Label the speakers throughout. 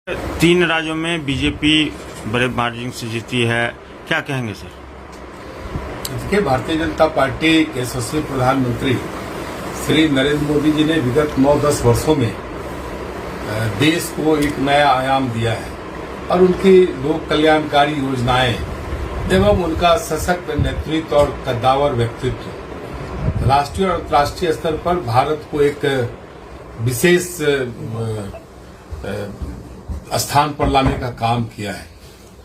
Speaker 1: तीन राज्यों में बीजेपी बड़े मार्जिन से जीती है, क्या कहेंगे सर?
Speaker 2: देखिए, भारतीय जनता पार्टी के यशस्वी प्रधानमंत्री श्री नरेंद्र मोदी जी ने विगत 9-10 वर्षों में देश को एक नया आयाम दिया है और उनकी लोक कल्याणकारी योजनाएं एवं उनका सशक्त नेतृत्व और कद्दावर व्यक्तित्व राष्ट्रीय और अंतर्राष्ट्रीय स्तर पर भारत को एक विशेष स्थान पर लाने का काम किया है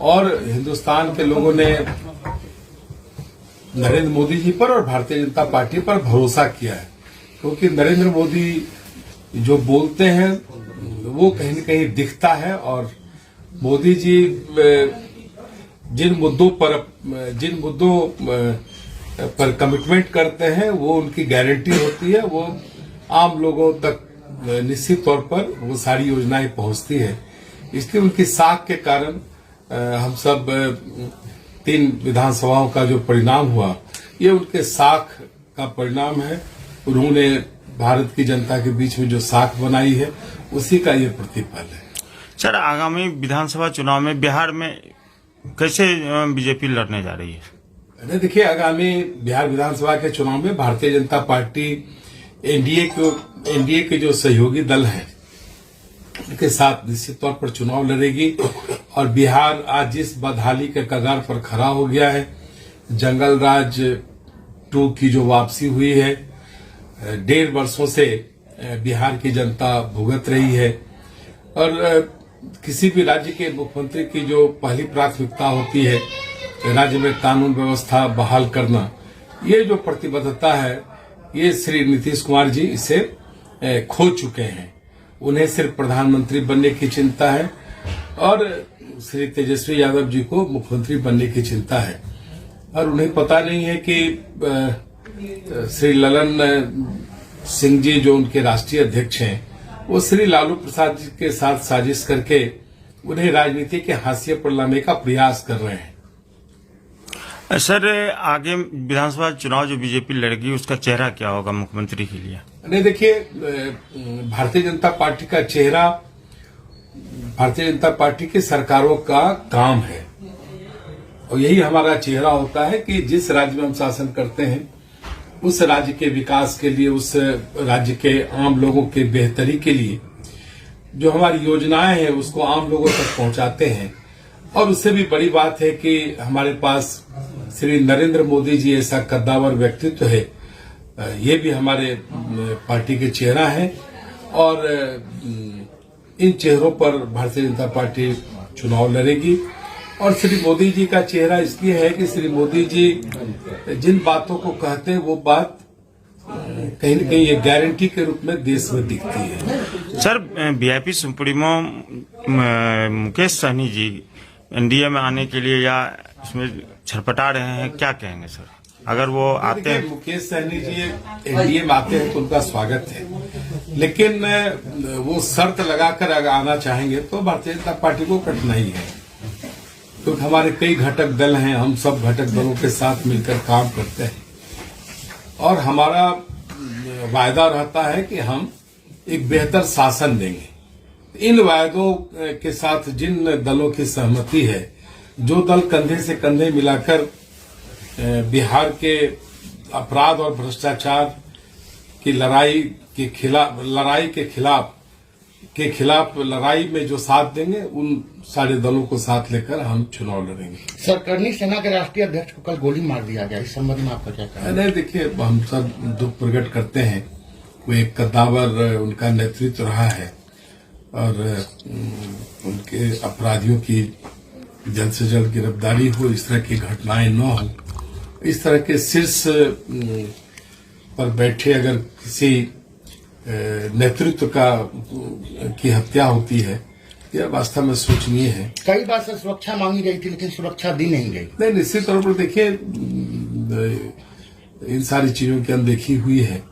Speaker 2: और हिंदुस्तान के लोगों ने नरेंद्र मोदी जी पर और भारतीय जनता पार्टी पर भरोसा किया है, क्योंकि नरेंद्र मोदी जो बोलते हैं वो कहीं न कहीं दिखता है और मोदी जी जिन मुद्दों पर कमिटमेंट करते हैं वो उनकी गारंटी होती है, वो आम लोगों तक निश्चित तौर पर वो सारी योजनाएं पहुंचती है। इसलिए उनकी साख के कारण हम सब 3 विधानसभाओं का जो परिणाम हुआ ये उनके साख का परिणाम है। उन्होंने भारत की जनता के बीच में जो साख बनाई है उसी का ये प्रतिफल है।
Speaker 1: सर, आगामी विधानसभा चुनाव में बिहार में कैसे बीजेपी लड़ने जा रही है?
Speaker 2: देखिए, आगामी बिहार विधानसभा के चुनाव में भारतीय जनता पार्टी एनडीए के जो सहयोगी दल हैं उनके साथ निश्चित तौर पर चुनाव लड़ेगी और बिहार आज जिस बदहाली के कगार पर खड़ा हो गया है, जंगल राज 2 की जो वापसी हुई है, 1.5 वर्षों से बिहार की जनता भुगत रही है और किसी भी राज्य के मुख्यमंत्री की जो पहली प्राथमिकता होती है राज्य में कानून व्यवस्था बहाल करना, ये जो प्रतिबद्धता है ये श्री नीतीश कुमार जी इसे खो चुके हैं। उन्हें सिर्फ प्रधानमंत्री बनने की चिंता है और श्री तेजस्वी यादव जी को मुख्यमंत्री बनने की चिंता है और उन्हें पता नहीं है कि श्री ललन सिंह जी जो उनके राष्ट्रीय अध्यक्ष हैं वो श्री लालू प्रसाद जी के साथ साजिश करके उन्हें राजनीति के हाशिए पर लाने का प्रयास कर रहे हैं।
Speaker 1: सर, आगे विधानसभा चुनाव जो बीजेपी लड़ेगी उसका चेहरा क्या होगा मुख्यमंत्री के लिए?
Speaker 2: नहीं, देखिए, भारतीय जनता पार्टी का चेहरा भारतीय जनता पार्टी की सरकारों का काम है और यही हमारा चेहरा होता है कि जिस राज्य में हम शासन करते हैं उस राज्य के विकास के लिए, उस राज्य के आम लोगों के बेहतरी के लिए जो हमारी योजनाएं हैं उसको आम लोगों तक पहुंचाते हैं। और उससे भी बड़ी बात है कि हमारे पास श्री नरेंद्र मोदी जी ऐसा कद्दावर व्यक्तित्व है, ये भी हमारे पार्टी के चेहरा है और इन चेहरों पर भारतीय जनता पार्टी चुनाव लड़ेगी। और श्री मोदी जी का चेहरा इसलिए है कि श्री मोदी जी जिन बातों को कहते हैं वो बात कहीं न कहीं ये गारंटी के रूप में देश में दिखती है।
Speaker 1: Sir, VIP supremo Mukesh Sahani ji NDA में आने के लिए या इसमें छटपटा रहे हैं, क्या कहेंगे सर अगर वो आते हैं?
Speaker 2: मुकेश सहनी जी एनडीए में आते हैं तो उनका स्वागत है, लेकिन वो शर्त लगाकर अगर आना चाहेंगे तो भारतीय जनता पार्टी को कठिनाई है, क्योंकि हमारे कई घटक दल हैं, हम सब घटक दलों के साथ मिलकर काम करते हैं और हमारा वायदा रहता है कि हम एक बेहतर शासन देंगे। इन वायदों के साथ जिन दलों की सहमति है, जो दल कंधे से कंधे मिलाकर बिहार के अपराध और भ्रष्टाचार की लड़ाई में जो साथ देंगे, उन सारे दलों को साथ लेकर हम चुनाव लड़ेंगे।
Speaker 3: सर, करनी सेना के राष्ट्रीय अध्यक्ष को कल गोली मार दिया गया, इस संबंध में आपका क्या कहना है?
Speaker 2: नहीं, देखिए, हम सब दुख प्रकट करते हैं। वो एक कद्दावर उनका नेतृत्व रहा है और उनके अपराधियों की जल्द से जल्द गिरफ्तारी हो, इस तरह की घटनाएं न हो। इस तरह के शीर्ष पर बैठे अगर किसी नेतृत्व की हत्या होती है, यह वास्तव में सोचनीय है।
Speaker 3: कई बार से सुरक्षा मांगी गई थी लेकिन सुरक्षा दी नहीं गई।
Speaker 2: नहीं, निश्चित तौर पर देखिए इन सारी चीजों की अनदेखी हुई है